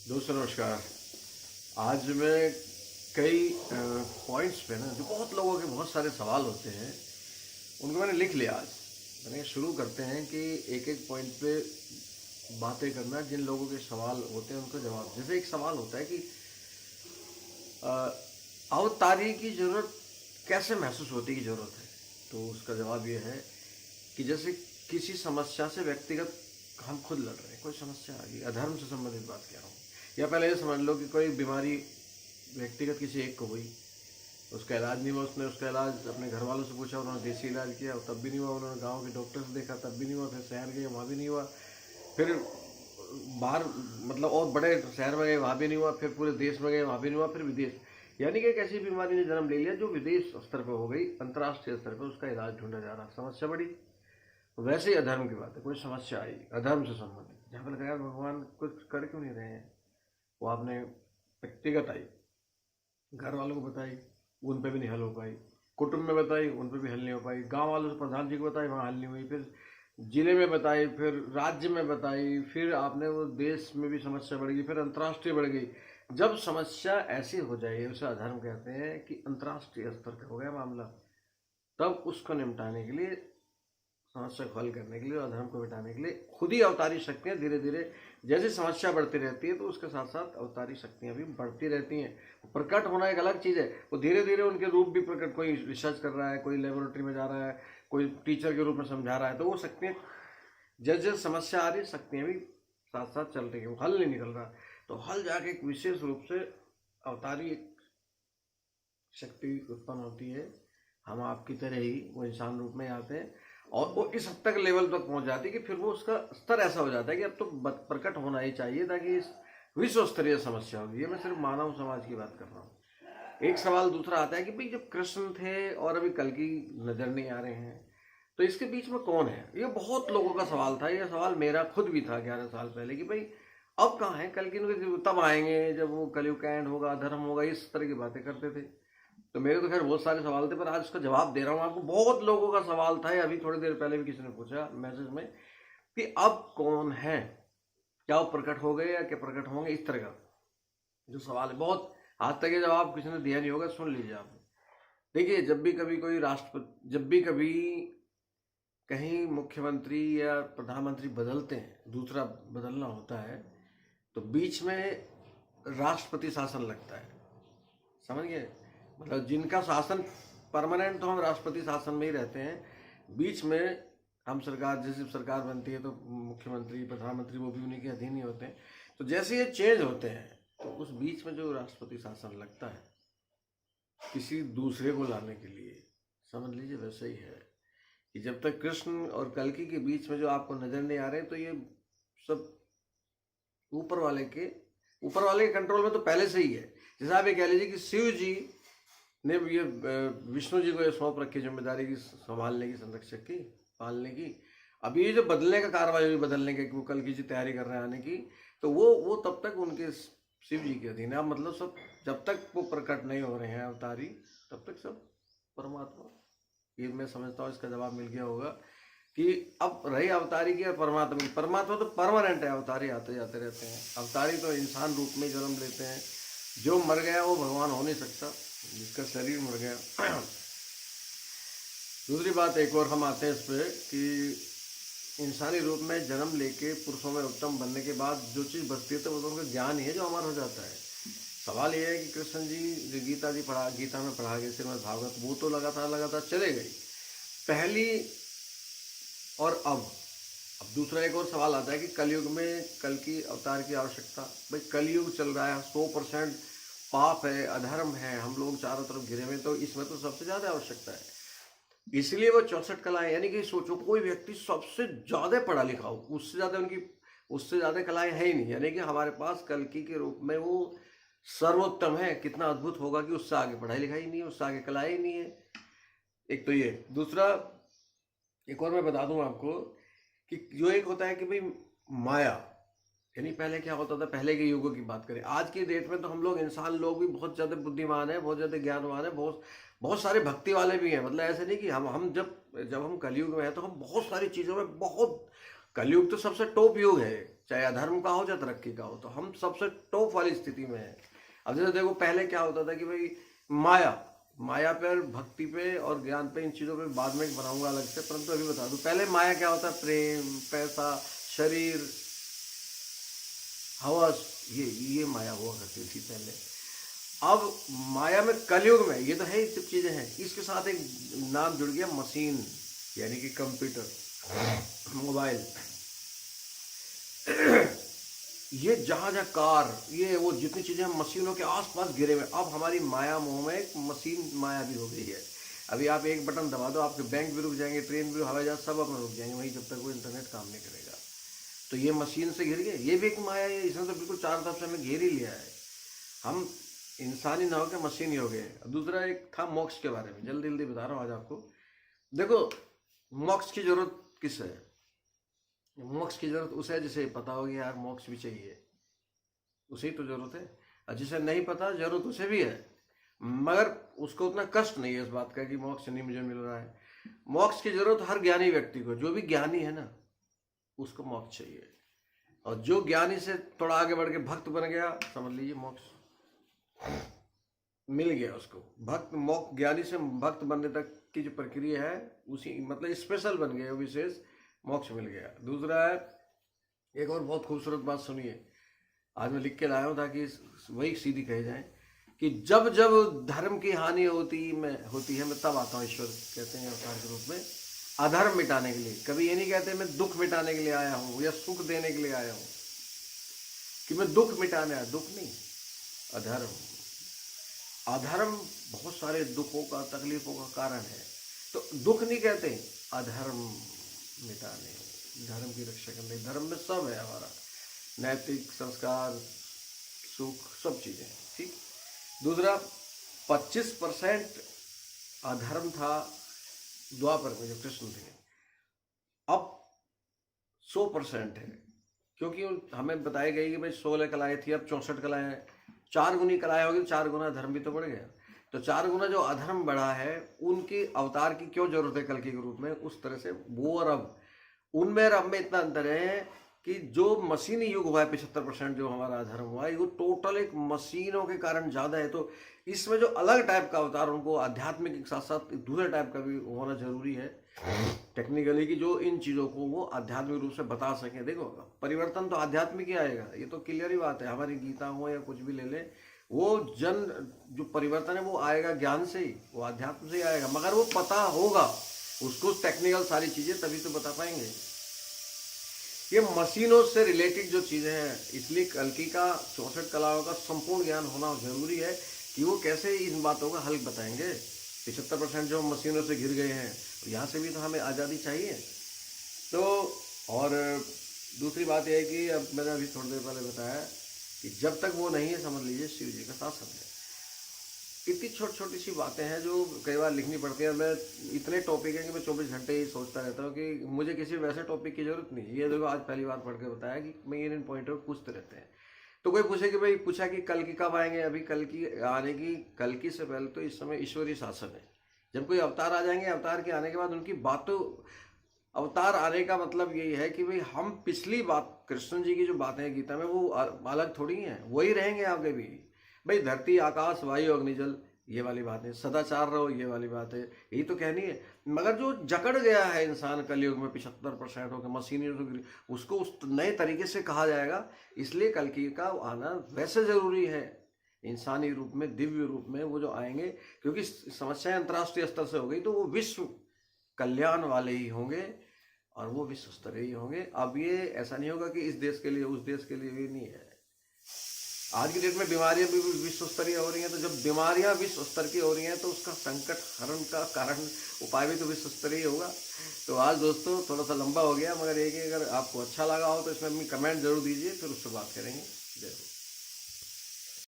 दोस्तों नमस्कार। आज मैं कई पॉइंट्स पे ना जो बहुत लोगों के बहुत सारे सवाल होते हैं उनको मैंने लिख लिया। आज मैंने शुरू करते हैं कि एक एक पॉइंट पे बातें करना, जिन लोगों के सवाल होते हैं उनको जवाब। जैसे एक सवाल होता है कि अ, अवतारी की जरूरत कैसे महसूस होती की जरूरत है, तो उसका जवाब ये है कि जैसे किसी समस्या से व्यक्तिगत हम खुद लड़ रहे हैं, कोई समस्या आ गई, अधर्म से संबंधित बात कह रहा हूँ, या पहले ये समझ लो कि कोई बीमारी व्यक्तिगत किसी एक को हुई, उसका इलाज नहीं हुआ, उसने उसका इलाज अपने घर वालों से पूछा, उन्होंने देसी इलाज किया तब भी नहीं हुआ, उन्होंने गांव के डॉक्टर से देखा तब भी नहीं हुआ, फिर शहर गए वहाँ भी नहीं हुआ, फिर बाहर मतलब और बड़े शहर में गए वहाँ भी नहीं हुआ, फिर पूरे देश में गए वहाँ भी नहीं हुआ, फिर विदेश। यानी कि एक ऐसी बीमारी ने जन्म ले लिया जो विदेश स्तर पर हो गई, अंतर्राष्ट्रीय स्तर पर उसका इलाज ढूंढा जा रहा, समस्या बड़ी। वैसे ही अधर्म की बात है, कोई समस्या आई अधर्म से संबंधित, जहाँ पर लगा यार भगवान कुछ कर क्यों नहीं रहे हैं, वो आपने व्यक्तिगत आई, घर वालों को बताई, उन पे भी नहीं हल हो पाई, कुटुंब में बताई, उन पे भी हल नहीं हो पाई, गांव वालों से प्रधान जी को बताई, वहाँ हल नहीं हुई, फिर जिले में बताई, फिर राज्य में बताई, फिर आपने वो देश में भी समस्या बढ़ गई, फिर अंतर्राष्ट्रीय बढ़ गई। जब समस्या ऐसी हो जाए उसे अधर्म कहते हैं कि अंतर्राष्ट्रीय स्तर का हो गया मामला, तब उसको निपटाने के लिए, समस्या को हल करने के लिए, अधर्म को मिटाने के लिए खुद ही अवतारी शक्तियाँ धीरे धीरे, जैसे समस्या बढ़ती रहती है तो उसके साथ साथ अवतारी शक्तियाँ भी बढ़ती रहती हैं। प्रकट होना एक अलग चीज़ है, वो धीरे धीरे उनके रूप भी प्रकट, कोई रिसर्च कर रहा है, कोई लेबोरेटरी में जा रहा है, कोई टीचर के रूप में समझा रहा है, तो वो शक्तियाँ जैसे जैसे समस्या आ रही शक्तियाँ भी साथ साथ चल रही है, वो हल नहीं निकल रहा, तो हल जाके एक विशेष रूप से अवतारी एक शक्ति उत्पन्न होती है। हम आपकी तरह ही वो इंसान रूप में आते हैं और वो इस हद तक लेवल तक पहुंच जाती है कि फिर वो उसका स्तर ऐसा हो जाता है कि अब तो प्रकट होना ही चाहिए ताकि इस विश्व स्तरीय समस्या होगी। ये मैं सिर्फ मानव समाज की बात कर रहा हूँ। एक सवाल दूसरा आता है कि भाई जब कृष्ण थे और अभी कल्कि नजर नहीं आ रहे हैं, तो इसके बीच में कौन है? ये बहुत लोगों का सवाल था, ये सवाल मेरा खुद भी था 11 साल पहले कि भाई अब कहाँ है कल्कि, तब आएंगे जब वो कलयुग का एंड होगा, धर्म होगा, इस तरह की बातें करते थे। तो मेरे तो खैर बहुत सारे सवाल थे, पर आज उसका जवाब दे रहा हूँ आपको। बहुत लोगों का सवाल था, अभी थोड़ी देर पहले भी किसी ने पूछा मैसेज में कि अब कौन है, क्या वो प्रकट हो गए या क्या प्रकट होंगे, इस तरह का जो सवाल है। बहुत आज तक ये जवाब किसी ने दिया नहीं होगा, सुन लीजिए आप। देखिए, जब भी कभी कोई राष्ट्रपति, जब भी कभी कहीं मुख्यमंत्री या प्रधानमंत्री बदलते हैं, दूसरा बदलना होता है, तो बीच में राष्ट्रपति शासन लगता है, समझ गए? मतलब जिनका शासन परमानेंट, तो हम राष्ट्रपति शासन में ही रहते हैं, बीच में हम सरकार, जैसे सरकार बनती है तो मुख्यमंत्री प्रधानमंत्री वो भी उन्हीं के अधीन ही होते हैं। तो जैसे ये चेंज होते हैं तो उस बीच में जो राष्ट्रपति शासन लगता है किसी दूसरे को लाने के लिए, समझ लीजिए वैसे ही है कि जब तक कृष्ण और कल्कि के बीच में जो आपको नजर नहीं आ रहे, तो ये सब ऊपर वाले के कंट्रोल में तो पहले से ही है। जैसे आप ये कह लीजिए कि शिव जी ने ये विष्णु जी को ये सौंप रखी जिम्मेदारी की, संभालने की, संरक्षक की, पालने की। अभी ये जो बदलने का कार्रवाई हुई, बदलने के, वो कल्कि जी तैयारी कर रहे हैं आने की, तो वो तब तक उनके शिव जी के अधीन है। अब मतलब सब जब तक वो प्रकट नहीं हो रहे हैं अवतारी, तब तक सब परमात्मा। ये मैं समझता हूँ इसका जवाब मिल गया होगा कि अब रही अवतारी की और परमात्मा की। परमात्मा तो परमानेंट है, अवतारी आते जाते रहते हैं, अवतारी तो इंसान रूप में जन्म लेते हैं। जो मर गया वो भगवान हो नहीं सकता, जिसका शरीर मर गया। दूसरी बात एक और हम आते हैं इस पर कि इंसानी रूप में जन्म लेके पुरुषों में उत्तम बनने के बाद जो चीज़ बचती है तो वो तो उनका ज्ञान ही है जो अमर हो जाता है। सवाल ये है कि कृष्ण जी जो गीता में पढ़ा गए, श्रीमद् भागवत, वो तो लगातार चले गई पहली, और अब दूसरा एक और सवाल आता है कि कलयुग में कल्कि अवतार की आवश्यकता। भाई कलयुग चल रहा है, 100% पाप है, अधर्म है, हम लोग चारों तरफ घिरे हुए, तो इसमें तो सबसे ज्यादा आवश्यकता है। इसलिए वो 64 कलाएं, यानी कि सोचो कोई व्यक्ति सबसे ज्यादा पढ़ा लिखा हो, उससे ज्यादा कलाएं है ही नहीं, यानी कि हमारे पास कल्कि के रूप में वो सर्वोत्तम है। कितना अद्भुत होगा कि उससे आगे पढ़ाई लिखाई नहीं है, उससे आगे कलाएं ही नहीं है। एक तो ये, दूसरा एक और मैं बता दूं आपको कि जो एक होता है कि भाई माया, यानी पहले क्या होता था, पहले के युगों की बात करें, आज की डेट में तो हम लोग इंसान लोग भी बहुत ज़्यादा बुद्धिमान है, बहुत ज़्यादा ज्ञानवान है, बहुत बहुत सारे भक्ति वाले भी हैं। मतलब ऐसे नहीं कि हम जब हम कलयुग में हैं तो हम बहुत सारी चीज़ों में बहुत, कलयुग तो सबसे टॉप युग है, चाहे अधर्म का हो चाहे तरक्की का हो, तो हम सबसे टॉप वाली स्थिति में है। अब जैसे देखो पहले क्या होता था कि भाई माया माया पर, भक्ति पे और ज्ञान पे, इन चीज़ों पे बाद में बनाऊंगा अलग से, परंतु अभी बता दूं पहले माया क्या होता है, प्रेम, पैसा, शरीर, हवस, ये माया हुआ करती थी पहले। अब माया में कलयुग में ये तो है ही, सब चीजें हैं, इसके साथ एक नाम जुड़ गया मशीन, यानी कि कंप्यूटर, मोबाइल, ये जहां जहां कार, ये वो जितनी चीजें हम मशीनों के आसपास घिरे हुए, अब हमारी माया मोह में एक मशीन माया भी हो गई है। अभी आप एक बटन दबा दो, आपके बैंक भी रुक जाएंगे, ट्रेन भी, हवाई जहाज सब अपना रुक जाएंगे वहीं, जब तक वो इंटरनेट काम नहीं करेगा। तो ये मशीन से घिर गए, ये भी एक माया है, इसने तो बिल्कुल चारों तरफ से हमें घेर ही लिया है। हम इंसानी ना होकर मशीन ही हो गए। दूसरा एक था मोक्ष के बारे में, जल्दी जल्दी बता रहा हूँ आज आपको। देखो मोक्ष की जरूरत किस है? मोक्ष की जरूरत उसे है जिसे पता होगी यार मोक्ष भी चाहिए, उसे ही तो जरूरत है। और जिसे नहीं पता जरूरत उसे भी है, मगर उसको उतना कष्ट नहीं है इस बात का कि मोक्ष नहीं मुझे मिल रहा है। मोक्ष की जरूरत हर ज्ञानी व्यक्ति को, जो भी ज्ञानी है ना उसको मोक्ष चाहिए। और जो ज्ञानी से थोड़ा आगे बढ़ के भक्त बन गया, समझ लीजिए मोक्ष मिल गया उसको। भक्त मोक्ष, ज्ञानी से भक्त बनने तक की जो प्रक्रिया है उसी मतलब स्पेशल बन गया, विशेष मोक्ष मिल गया। दूसरा है, एक और बहुत खूबसूरत बात सुनिए, आज मैं लिख के लाया हूँ ताकि वही सीधी कही जाए कि जब जब धर्म की हानि होती है मैं तब आता हूँ। ईश्वर कहते हैं अवतार के रूप में अधर्म मिटाने के लिए। कभी ये नहीं कहते मैं दुख मिटाने के लिए आया हूँ या सुख देने के लिए आया हूँ, कि मैं दुख मिटाने आया, दुख नहीं, अधर्म। अधर्म बहुत सारे दुखों का, तकलीफों का कारण है। तो दुख नहीं कहते, अधर्म मिटाने, धर्म की रक्षा करने। धर्म में सब है हमारा, नैतिक संस्कार, सुख, सब चीजें, ठीक। दूसरा 25% अधर्म था द्वापर में जो कृष्ण थे, अब 100% है, क्योंकि हमें बताई गई कि भाई 16 कलाएं थी, अब 64 कलाएं हैं। 4 गुनी कलाएं होगी, 4 गुना धर्म भी तो बढ़ गया। तो 4 गुना जो अधर्म बढ़ा है, उनकी अवतार की क्यों जरूरत है कल्कि के रूप में? उस तरह से वो और अब, उनमें और अब में इतना अंतर है कि जो मशीनी युग हुआ है 75% जो हमारा अधर्म हुआ है, वो टोटल एक मशीनों के कारण ज्यादा है। तो इसमें जो अलग टाइप का अवतार, उनको आध्यात्मिक के साथ साथ दूसरे टाइप का भी होना जरूरी है टेक्निकली, कि जो इन चीजों को वो आध्यात्मिक रूप से बता सके। देखो परिवर्तन तो आध्यात्मिक ही आएगा, ये तो क्लियर ही बात है। हमारी गीता हो या कुछ भी ले ले, वो जो परिवर्तन है वो आएगा ज्ञान से ही, वो आध्यात्म से ही आएगा, मगर वो पता होगा उसको टेक्निकल सारी चीजें, तभी तो बता पाएंगे। ये मशीनों से रिलेटेड जो चीजें हैं, इसलिए कल्कि का 64 कलाओं का संपूर्ण ज्ञान होना जरूरी है कि वो कैसे इन बातों का हल बताएंगे। 75% जो मशीनों से घिर गए हैं, यहाँ से भी तो हमें आज़ादी चाहिए। तो और दूसरी बात यह है कि अब मैंने अभी थोड़ी देर पहले बताया कि जब तक वो नहीं है, समझ लीजिए शिव जी का शासन है। इतनी छोटी छोटी सी बातें हैं जो कई बार लिखनी पड़ती है। मैं इतने टॉपिक है कि मैं 24 घंटे ही सोचता रहता हूँ कि मुझे किसी वैसे टॉपिक की जरूरत नहीं। ये देखो आज पहली बार पढ़ के बताया कि मैं इन पॉइंटों को पूछते रहते हैं। तो कोई पूछे कि भाई पूछा कि कल्कि कब आएंगे, अभी कल्कि आने की, कल्कि से पहले तो इस समय ईश्वरीय शासन है। जब कोई अवतार आ जाएंगे, अवतार के आने के बाद उनकी बातों, अवतार आने का मतलब यही है कि भाई हम पिछली बात, कृष्ण जी की जो बातें हैं गीता में, वो अलग थोड़ी हैं, वही रहेंगे आगे भी। भाई धरती, आकाश, वायु, अग्निजल, ये वाली बात है। सदाचार रहो, ये वाली बात है, यही तो कहनी है। मगर जो जकड़ गया है इंसान कलयुग में 75% होकर मशीनी, उसको उस नए तरीके से कहा जाएगा। इसलिए कल्कि का आना वैसे जरूरी है, इंसानी रूप में, दिव्य रूप में वो जो आएंगे, क्योंकि समस्याएं अंतर्राष्ट्रीय स्तर से हो गई, तो वो विश्व कल्याण वाले ही होंगे और वो विश्व स्तरीय ही होंगे। अब ये ऐसा नहीं होगा कि इस देश के लिए, उस देश के लिए, भी नहीं है। आज की डेट में बीमारियां भी विश्व स्तरीय हो रही हैं, तो जब बीमारियां विश्व स्तर की हो रही हैं, तो उसका संकट हरण का कारण, उपाय भी तो विश्व स्तरीय होगा। तो आज दोस्तों थोड़ा सा लंबा हो गया, मगर एक अगर आपको अच्छा लगा हो तो इसमें अपनी कमेंट जरूर दीजिए, फिर उससे बात करेंगे। जय